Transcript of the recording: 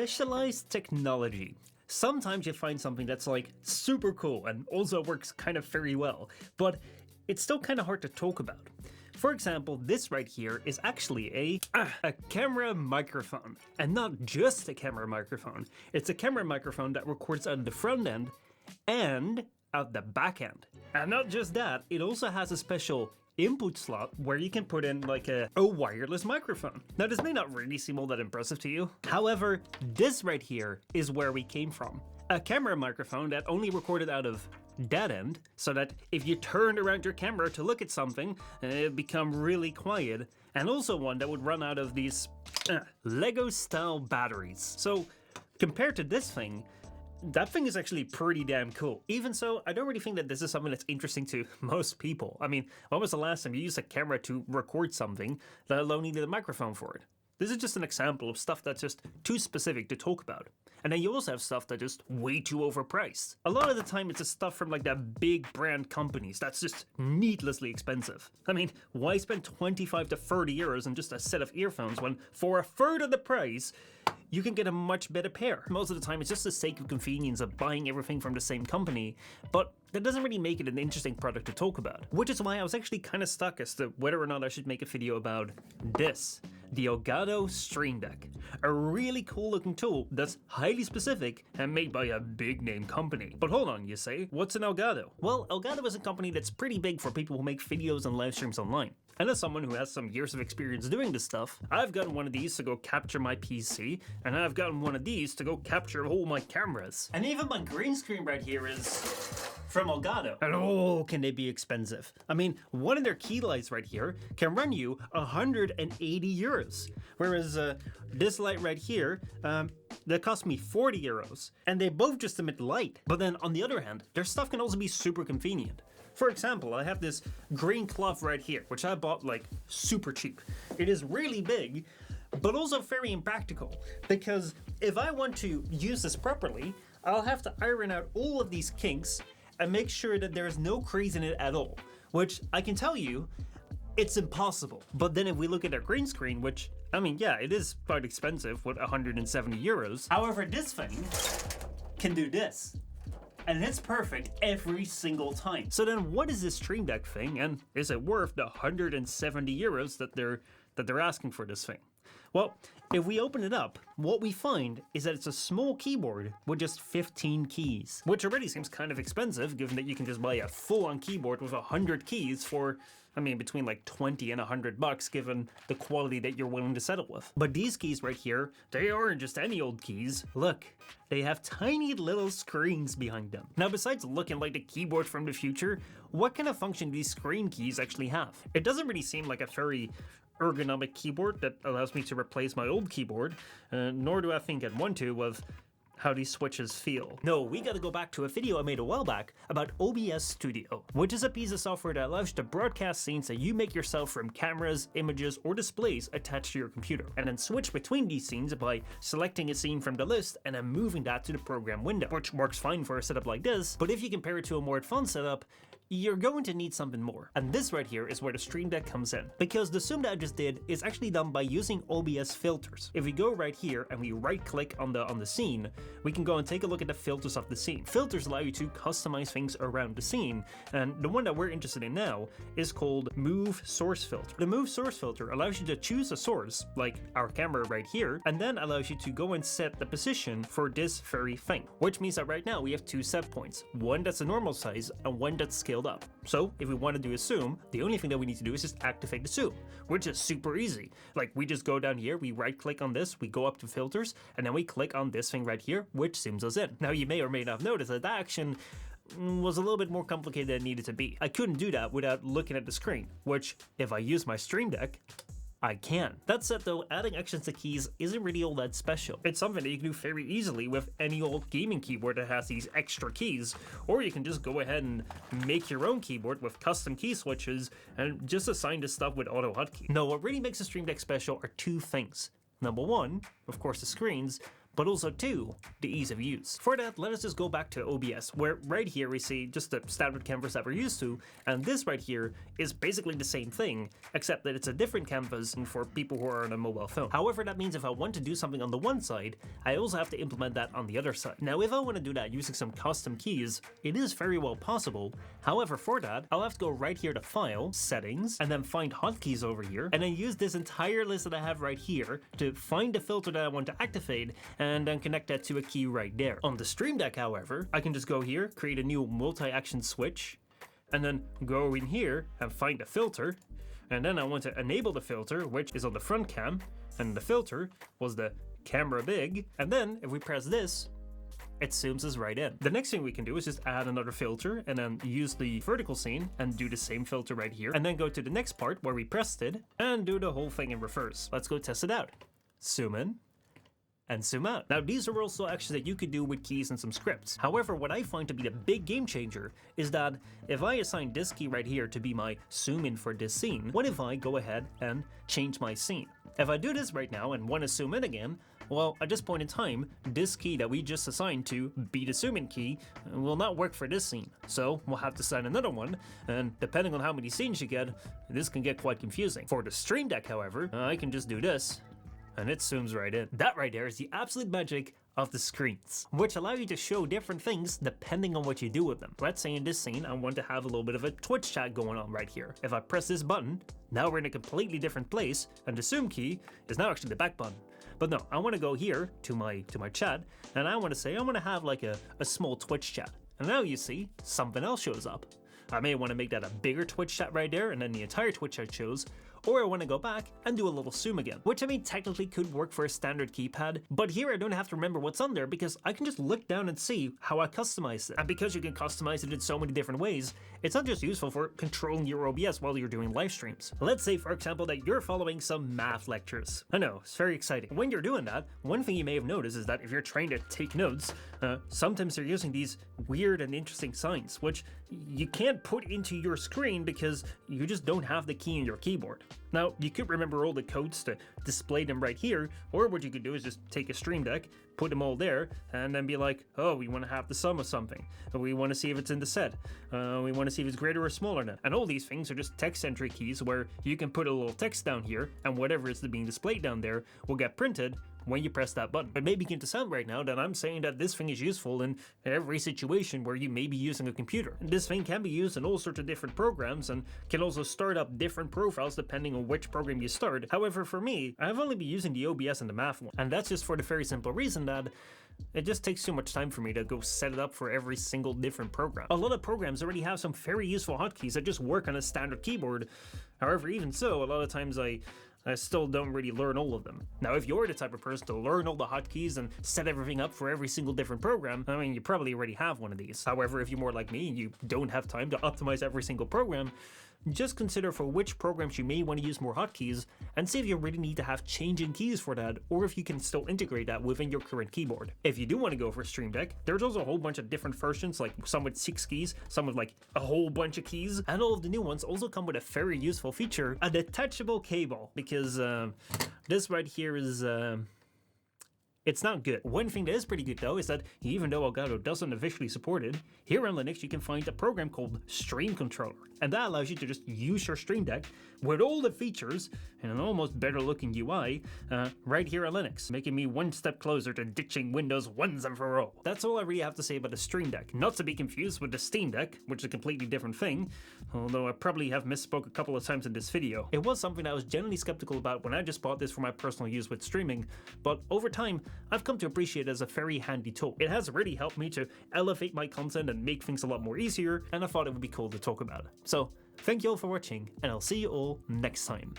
specialized technology. Sometimes you find something that's like super cool and also works kind of very well, but it's still kind of hard to talk about. For example, this right here is actually a camera microphone, and not just a camera microphone. It's a camera microphone that records out the front end and out the back end. And not just that, it also has a special input slot where you can put in like a wireless microphone. Now this may not really seem all that impressive to you. However, this right here is where we came from. A camera microphone that only recorded out of that end, so that if you turned around your camera to look at something, it'd become really quiet, and also one that would run out of these Lego style batteries. So compared to this thing, that thing is actually pretty damn cool. Even so, I don't really think that this is something that's interesting to most people. I mean, when was the last time you used a camera to record something, let alone needed a microphone for it? This is just an example of stuff that's just too specific to talk about. And then you also have stuff that's just way too overpriced. A lot of the time it's just stuff from like the big brand companies that's just needlessly expensive. I mean, why spend 25 to 30 euros on just a set of earphones when for a third of the price, you can get a much better pair? Most of the time it's just the sake of convenience of buying everything from the same company, but that doesn't really make it an interesting product to talk about. Which is why I was actually kind of stuck as to whether or not I should make a video about this. The Elgato Streamdeck, a really cool looking tool that's highly specific and made by a big name company. But hold on, you say, what's an Elgato? Well, Elgato is a company that's pretty big for people who make videos and live streams online. And as someone who has some years of experience doing this stuff, I've gotten one of these to go capture my PC, and I've gotten one of these to go capture all my cameras. And even my green screen right here is from Elgato. And oh, can they be expensive. I mean, one of their key lights right here can run you 180 euros. Whereas this light right here, that cost me 40 euros. And they both just emit light. But then on the other hand, their stuff can also be super convenient. For example, I have this green cloth right here, which I bought like super cheap. It is really big, but also very impractical. Because if I want to use this properly, I'll have to iron out all of these kinks and make sure that there is no crease in it at all, which I can tell you, it's impossible. But then if we look at our green screen, which, I mean, yeah, it is quite expensive with 170 euros. However, this thing can do this. And it's perfect every single time. So then what is this Stream Deck thing, and is it worth the 170 euros that they're asking for this thing? Well, if we open it up, what we find is that it's a small keyboard with just 15 keys, which already seems kind of expensive given that you can just buy a full-on keyboard with 100 keys for, I mean, between like 20 and 100 bucks given the quality that you're willing to settle with. But these keys right here, they aren't just any old keys. Look, they have tiny little screens behind them. Now, besides looking like the keyboard from the future, what kind of function do these screen keys actually have? It doesn't really seem like a very ergonomic keyboard that allows me to replace my old keyboard, nor do I think I'd want to with how these switches feel. No, we gotta go back to a video I made a while back about OBS Studio, which is a piece of software that allows you to broadcast scenes that you make yourself from cameras, images, or displays attached to your computer, and then switch between these scenes by selecting a scene from the list and then moving that to the program window, which works fine for a setup like this, but if you compare it to a more advanced setup, you're going to need something more. And this right here is where the Stream Deck comes in. Because the zoom that I just did is actually done by using OBS filters. If we go right here and we right click on the scene, we can go and take a look at the filters of the scene. Filters allow you to customize things around the scene, and the one that we're interested in now is called Move Source Filter. The Move Source Filter allows you to choose a source, like our camera right here, and then allows you to go and set the position for this very thing. Which means that right now we have two set points, one that's a normal size and one that's scaled up. So if we want to do a zoom, the only thing that we need to do is just activate the zoom, which is super easy. Like, we just go down here, we right click on this, we go up to filters, and then we click on this thing right here, which zooms us in. Now you may or may not have noticed that that action was a little bit more complicated than it needed to be. I couldn't do that without looking at the screen, which if I use my Stream Deck, I can. That said though, adding actions to keys isn't really all that special. It's something that you can do very easily with any old gaming keyboard that has these extra keys, or you can just go ahead and make your own keyboard with custom key switches and just assign this stuff with auto hotkey. No, what really makes the Stream Deck special are two things. Number one, of course, the screens, but also 2, the ease of use. For that, let us just go back to OBS, where right here we see just the standard canvas that we're used to, and this right here is basically the same thing, except that it's a different canvas for people who are on a mobile phone. However, that means if I want to do something on the one side, I also have to implement that on the other side. Now, if I want to do that using some custom keys, it is very well possible. However, for that, I'll have to go right here to File, Settings, and then find hotkeys over here, and then use this entire list that I have right here to find the filter that I want to activate, and then connect that to a key right there. On the Stream Deck, however, I can just go here, create a new multi-action switch, and then go in here and find a filter, and then I want to enable the filter, which is on the front cam, and the filter was the camera big, and then if we press this, it zooms us right in. The next thing we can do is just add another filter and then use the vertical scene and do the same filter right here, and then go to the next part where we pressed it and do the whole thing in reverse. Let's go test it out. Zoom in and zoom out. Now, these are also actions that you could do with keys and some scripts. However, what I find to be the big game changer is that if I assign this key right here to be my zoom in for this scene, what if I go ahead and change my scene? If I do this right now and want to zoom in again, well, at this point in time, this key that we just assigned to be the zoom in key will not work for this scene. So we'll have to assign another one, and depending on how many scenes you get, this can get quite confusing. For the Stream Deck, however, I can just do this, and it zooms right in. That right there is the absolute magic of the screens, which allow you to show different things depending on what you do with them. Let's say in this scene, I want to have a little bit of a Twitch chat going on right here. If I press this button, now we're in a completely different place, and the zoom key is now actually the back button. But no, I want to go here to my chat, and I want to say I want to have like a small Twitch chat. And now you see something else shows up. I may want to make that a bigger Twitch chat right there, and then the entire Twitch chat shows. Or I want to go back and do a little zoom again, which I mean technically could work for a standard keypad, but here I don't have to remember what's on there because I can just look down and see how I customized it. And because you can customize it in so many different ways, it's not just useful for controlling your OBS while you're doing live streams. Let's say, for example, that you're following some math lectures. I know, it's very exciting. When you're doing that, one thing you may have noticed is that if you're trying to take notes, sometimes they're using these weird and interesting signs, which you can't put into your screen because you just don't have the key in your keyboard. Now, you could remember all the codes to display them right here, or what you could do is just take a Stream Deck, put them all there, and then be like, oh, we want to have the sum of something. We want to see if it's in the set. We want to see if it's greater or smaller than. And all these things are just text entry keys where you can put a little text down here, and whatever is being displayed down there will get printed when you press that button. It may begin to sound right now that I'm saying that this thing is useful in every situation where you may be using a computer. This thing can be used in all sorts of different programs and can also start up different profiles depending on which program you start. However, for me, I've only been using the OBS and the math one, and that's just for the very simple reason that it just takes too much time for me to go set it up for every single different program. A lot of programs already have some very useful hotkeys that just work on a standard keyboard. However, even so, a lot of times I still don't really learn all of them. Now, if you're the type of person to learn all the hotkeys and set everything up for every single different program, I mean, you probably already have one of these. However, if you're more like me and you don't have time to optimize every single program, just consider for which programs you may want to use more hotkeys and see if you really need to have changing keys for that, or if you can still integrate that within your current keyboard. If you do want to go for Stream Deck, there's also a whole bunch of different versions, like some with 6 keys, some with like a whole bunch of keys, and all of the new ones also come with a very useful feature, a detachable cable, because this right here is it's not good. One thing that is pretty good though is that even though Elgato doesn't officially support it, here on Linux you can find a program called Stream Controller, and that allows you to just use your Stream Deck with all the features and an almost better looking UI right here on Linux, making me one step closer to ditching Windows once and for all. That's all I really have to say about the Stream Deck, not to be confused with the Steam Deck, which is a completely different thing, although I probably have misspoke a couple of times in this video. It was something I was generally skeptical about when I just bought this for my personal use with streaming, but over time I've come to appreciate it as a very handy tool. It has really helped me to elevate my content and make things a lot more easier, and I thought it would be cool to talk about it. So, thank you all for watching, and I'll see you all next time.